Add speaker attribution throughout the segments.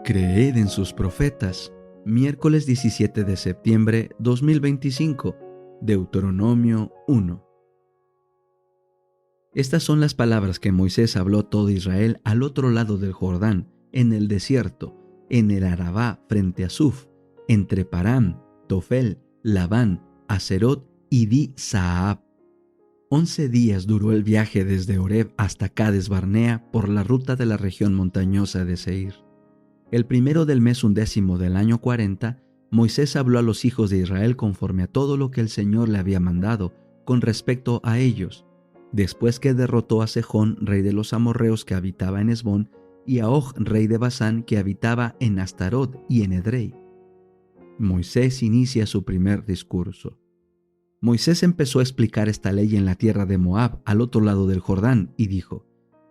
Speaker 1: Creed en sus profetas. Miércoles 17 de septiembre 2025. Deuteronomio 1. Estas son las palabras que Moisés habló a todo Israel al otro lado del Jordán, en el desierto, en el Arabá frente a Suf, entre Param, Tofel, Labán, Aserot y Di-Saab. 11 días duró el viaje desde Horeb hasta Cades Barnea por la ruta de la región montañosa de Seir. El primero del mes 11 del año 40, Moisés habló a los hijos de Israel conforme a todo lo que el Señor le había mandado con respecto a ellos, después que derrotó a Sejón, rey de los amorreos que habitaba en Hesbón, y a Og, rey de Basán, que habitaba en Astarot y en Edrei. Moisés inicia su primer discurso. Moisés empezó a explicar esta ley en la tierra de Moab, al otro lado del Jordán, y dijo: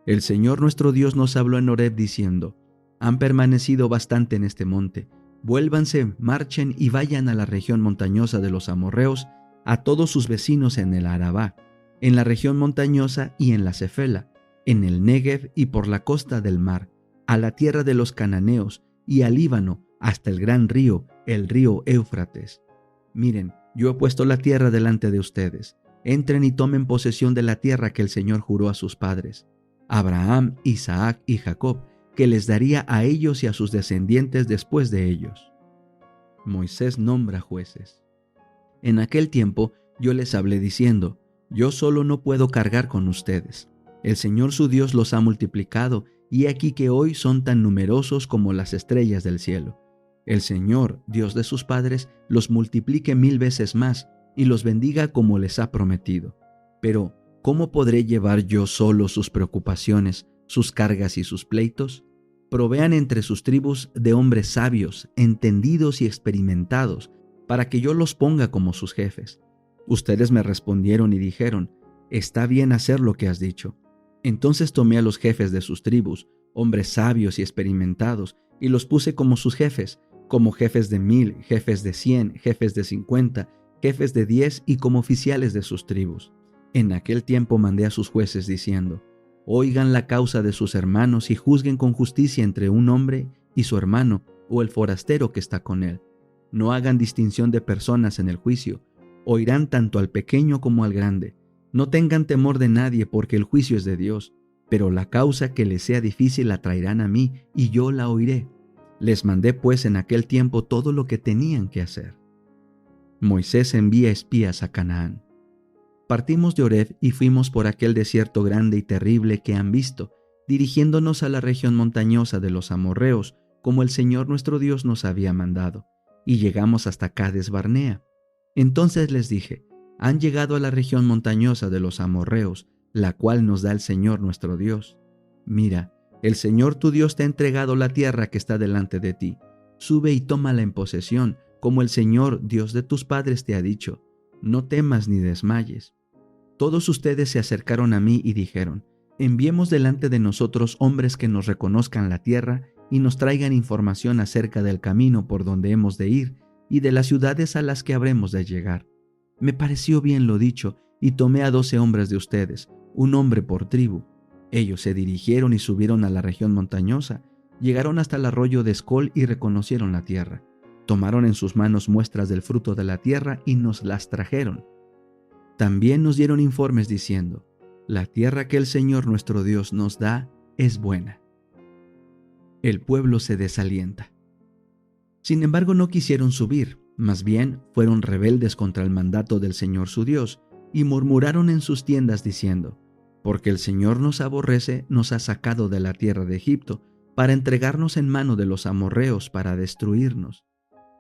Speaker 1: El Señor nuestro Dios nos habló en Horeb diciendo: Han permanecido bastante en este monte. Vuélvanse, marchen y vayan a la región montañosa de los amorreos, a todos sus vecinos en el Arabá, en la región montañosa y en la Cefela, en el Negev y por la costa del mar, a la tierra de los cananeos y al Líbano, hasta el gran río, el río Éufrates. Miren, yo he puesto la tierra delante de ustedes. Entren y tomen posesión de la tierra que el Señor juró a sus padres, Abraham, Isaac y Jacob, que les daría a ellos y a sus descendientes después de ellos. Moisés nombra jueces. En aquel tiempo yo les hablé diciendo: Yo solo no puedo cargar con ustedes. El Señor su Dios los ha multiplicado, y he aquí que hoy son tan numerosos como las estrellas del cielo. El Señor, Dios de sus padres, los multiplique 1000 veces más, y los bendiga como les ha prometido. Pero, ¿cómo podré llevar yo solo sus preocupaciones, sus cargas y sus pleitos? Provean entre sus tribus de hombres sabios, entendidos y experimentados, para que yo los ponga como sus jefes. Ustedes me respondieron y dijeron: Está bien hacer lo que has dicho. Entonces tomé a los jefes de sus tribus, hombres sabios y experimentados, y los puse como sus jefes, como jefes de 1000, jefes de 100, jefes de 50, jefes de 10 y como oficiales de sus tribus. En aquel tiempo mandé a sus jueces diciendo: Oigan la causa de sus hermanos y juzguen con justicia entre un hombre y su hermano o el forastero que está con él. No hagan distinción de personas en el juicio. Oirán tanto al pequeño como al grande. No tengan temor de nadie, porque el juicio es de Dios. Pero la causa que les sea difícil la traerán a mí, y yo la oiré. Les mandé pues en aquel tiempo todo lo que tenían que hacer. Moisés envía espías a Canaán. Partimos de Horeb y fuimos por aquel desierto grande y terrible que han visto, dirigiéndonos a la región montañosa de los amorreos, como el Señor nuestro Dios nos había mandado, y llegamos hasta Cades Barnea. Entonces les dije: Han llegado a la región montañosa de los amorreos, la cual nos da el Señor nuestro Dios. Mira, el Señor tu Dios te ha entregado la tierra que está delante de ti. Sube y tómala en posesión, como el Señor, Dios de tus padres, te ha dicho. No temas ni desmayes. Todos ustedes se acercaron a mí y dijeron: Enviemos delante de nosotros hombres que nos reconozcan la tierra y nos traigan información acerca del camino por donde hemos de ir y de las ciudades a las que habremos de llegar. Me pareció bien lo dicho, y tomé a 12 hombres de ustedes, un hombre por tribu. Ellos se dirigieron y subieron a la región montañosa, llegaron hasta el arroyo de Escol y reconocieron la tierra. Tomaron en sus manos muestras del fruto de la tierra y nos las trajeron. También nos dieron informes diciendo: La tierra que el Señor nuestro Dios nos da es buena. El pueblo se desalienta. Sin embargo, no quisieron subir, más bien fueron rebeldes contra el mandato del Señor su Dios, y murmuraron en sus tiendas diciendo: Porque el Señor nos aborrece, nos ha sacado de la tierra de Egipto, para entregarnos en mano de los amorreos para destruirnos.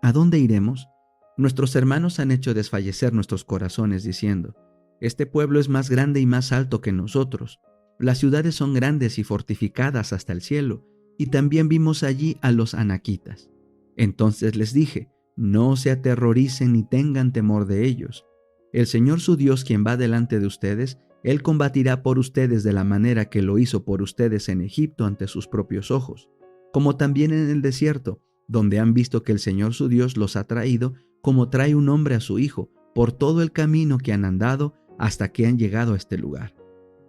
Speaker 1: ¿A dónde iremos? Nuestros hermanos han hecho desfallecer nuestros corazones diciendo: Este pueblo es más grande y más alto que nosotros. Las ciudades son grandes y fortificadas hasta el cielo, y también vimos allí a los anaquitas. Entonces les dije: No se aterroricen ni tengan temor de ellos. El Señor su Dios, quien va delante de ustedes, Él combatirá por ustedes de la manera que lo hizo por ustedes en Egipto ante sus propios ojos, como también en el desierto, donde han visto que el Señor su Dios los ha traído, como trae un hombre a su hijo, por todo el camino que han andado hasta que han llegado a este lugar.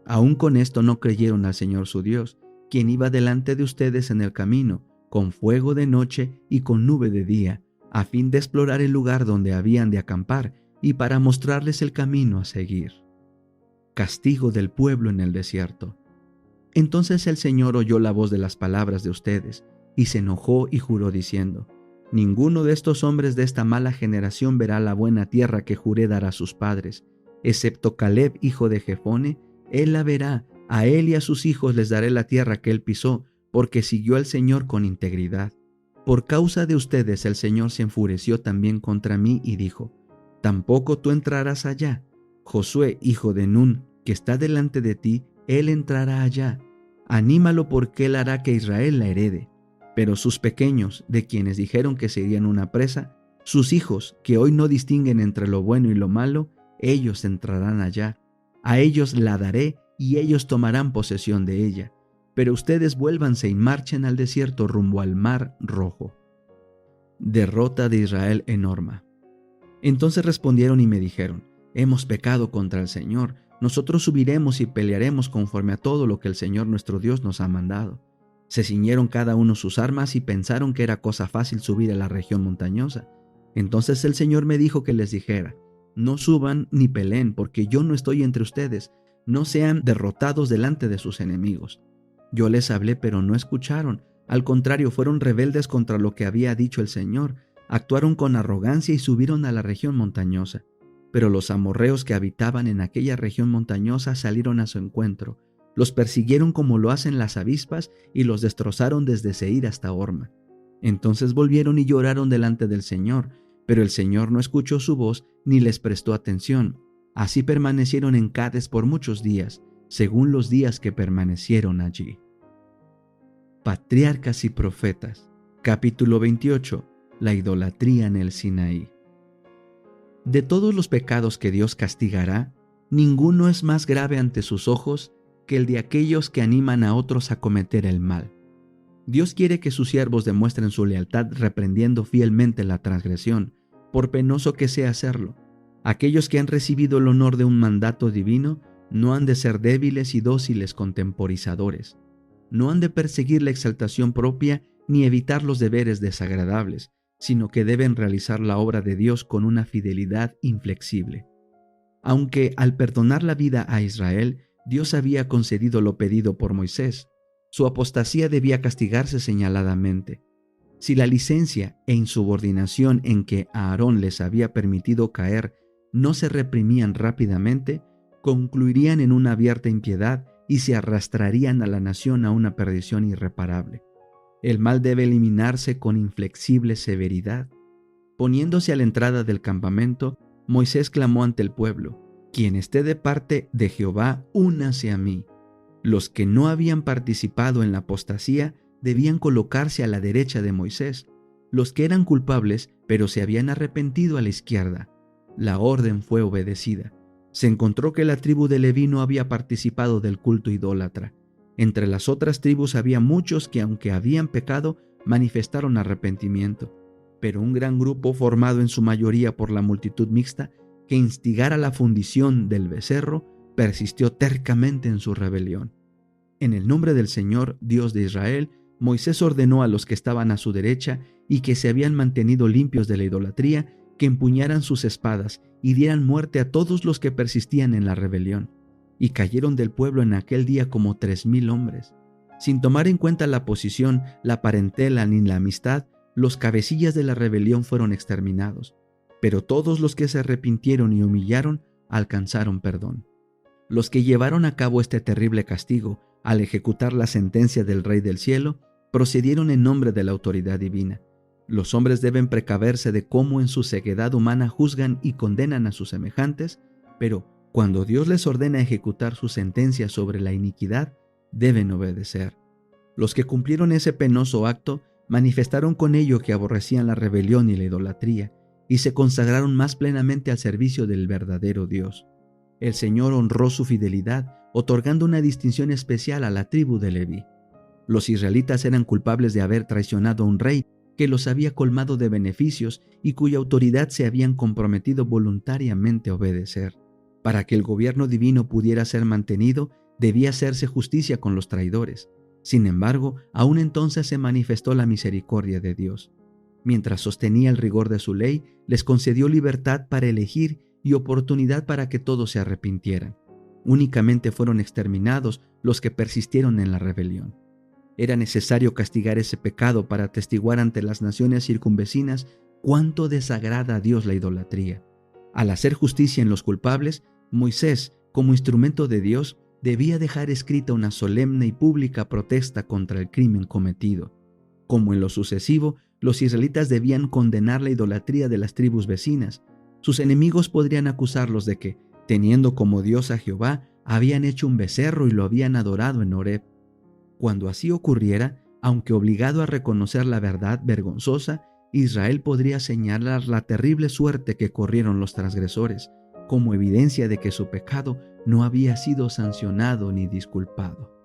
Speaker 1: Aún con esto no creyeron al Señor su Dios, quien iba delante de ustedes en el camino, con fuego de noche y con nube de día, a fin de explorar el lugar donde habían de acampar y para mostrarles el camino a seguir. Castigo del pueblo en el desierto. Entonces el Señor oyó la voz de las palabras de ustedes, y se enojó y juró diciendo: ninguno de estos hombres de esta mala generación verá la buena tierra que juré dar a sus padres, excepto Caleb, hijo de Jefone. Él la verá, a él y a sus hijos les daré la tierra que él pisó, porque siguió al Señor con integridad. Por causa de ustedes el Señor se enfureció también contra mí y dijo: tampoco tú entrarás allá. Josué, hijo de Nun, que está delante de ti, él entrará allá. Anímalo, porque él hará que Israel la herede. Pero sus pequeños, de quienes dijeron que serían una presa, sus hijos, que hoy no distinguen entre lo bueno y lo malo, ellos entrarán allá. A ellos la daré y ellos tomarán posesión de ella. Pero ustedes vuélvanse y marchen al desierto rumbo al Mar Rojo. Derrota de Israel en Horma. Entonces respondieron y me dijeron: hemos pecado contra el Señor. Nosotros subiremos y pelearemos conforme a todo lo que el Señor nuestro Dios nos ha mandado. Se ciñeron cada uno sus armas y pensaron que era cosa fácil subir a la región montañosa. Entonces el Señor me dijo que les dijera: no suban ni peleen, porque yo no estoy entre ustedes. No sean derrotados delante de sus enemigos. Yo les hablé, pero no escucharon. Al contrario, fueron rebeldes contra lo que había dicho el Señor. Actuaron con arrogancia y subieron a la región montañosa. Pero los amorreos que habitaban en aquella región montañosa salieron a su encuentro. Los persiguieron como lo hacen las avispas y los destrozaron desde Seir hasta Horma. Entonces volvieron y lloraron delante del Señor, pero el Señor no escuchó su voz ni les prestó atención. Así permanecieron en Cades por muchos días, según los días que permanecieron allí. Patriarcas y Profetas. Capítulo 28. La idolatría en el Sinaí. De todos los pecados que Dios castigará, ninguno es más grave ante sus ojos que el de aquellos que animan a otros a cometer el mal. Dios quiere que sus siervos demuestren su lealtad reprendiendo fielmente la transgresión, por penoso que sea hacerlo. Aquellos que han recibido el honor de un mandato divino no han de ser débiles y dóciles contemporizadores. No han de perseguir la exaltación propia ni evitar los deberes desagradables, sino que deben realizar la obra de Dios con una fidelidad inflexible. Aunque al perdonar la vida a Israel, Dios había concedido lo pedido por Moisés, su apostasía debía castigarse señaladamente. Si la licencia e insubordinación en que a Aarón les había permitido caer no se reprimían rápidamente, concluirían en una abierta impiedad y se arrastrarían a la nación a una perdición irreparable. El mal debe eliminarse con inflexible severidad. Poniéndose a la entrada del campamento, Moisés clamó ante el pueblo: quien esté de parte de Jehová, únase a mí. Los que no habían participado en la apostasía debían colocarse a la derecha de Moisés. Los que eran culpables, pero se habían arrepentido, a la izquierda. La orden fue obedecida. Se encontró que la tribu de Leví no había participado del culto idólatra. Entre las otras tribus había muchos que, aunque habían pecado, manifestaron arrepentimiento. Pero un gran grupo, formado en su mayoría por la multitud mixta, que instigara la fundición del becerro, persistió tercamente en su rebelión. En el nombre del Señor, Dios de Israel, Moisés ordenó a los que estaban a su derecha y que se habían mantenido limpios de la idolatría, que empuñaran sus espadas y dieran muerte a todos los que persistían en la rebelión. Y cayeron del pueblo en aquel día como 3,000 hombres. Sin tomar en cuenta la posición, la parentela ni la amistad, los cabecillas de la rebelión fueron exterminados. Pero todos los que se arrepintieron y humillaron alcanzaron perdón. Los que llevaron a cabo este terrible castigo, al ejecutar la sentencia del Rey del Cielo, procedieron en nombre de la autoridad divina. Los hombres deben precaverse de cómo en su ceguedad humana juzgan y condenan a sus semejantes, pero cuando Dios les ordena ejecutar su sentencia sobre la iniquidad, deben obedecer. Los que cumplieron ese penoso acto manifestaron con ello que aborrecían la rebelión y la idolatría, y se consagraron más plenamente al servicio del verdadero Dios. El Señor honró su fidelidad, otorgando una distinción especial a la tribu de Leví. Los israelitas eran culpables de haber traicionado a un rey que los había colmado de beneficios y cuya autoridad se habían comprometido voluntariamente a obedecer. Para que el gobierno divino pudiera ser mantenido, debía hacerse justicia con los traidores. Sin embargo, aún entonces se manifestó la misericordia de Dios. Mientras sostenía el rigor de su ley, les concedió libertad para elegir y oportunidad para que todos se arrepintieran. Únicamente fueron exterminados los que persistieron en la rebelión. Era necesario castigar ese pecado para atestiguar ante las naciones circunvecinas cuánto desagrada a Dios la idolatría. Al hacer justicia en los culpables, Moisés, como instrumento de Dios, debía dejar escrita una solemne y pública protesta contra el crimen cometido. Como en lo sucesivo, los israelitas debían condenar la idolatría de las tribus vecinas. Sus enemigos podrían acusarlos de que, teniendo como Dios a Jehová, habían hecho un becerro y lo habían adorado en Horeb. Cuando así ocurriera, aunque obligado a reconocer la verdad vergonzosa, Israel podría señalar la terrible suerte que corrieron los transgresores, como evidencia de que su pecado no había sido sancionado ni disculpado.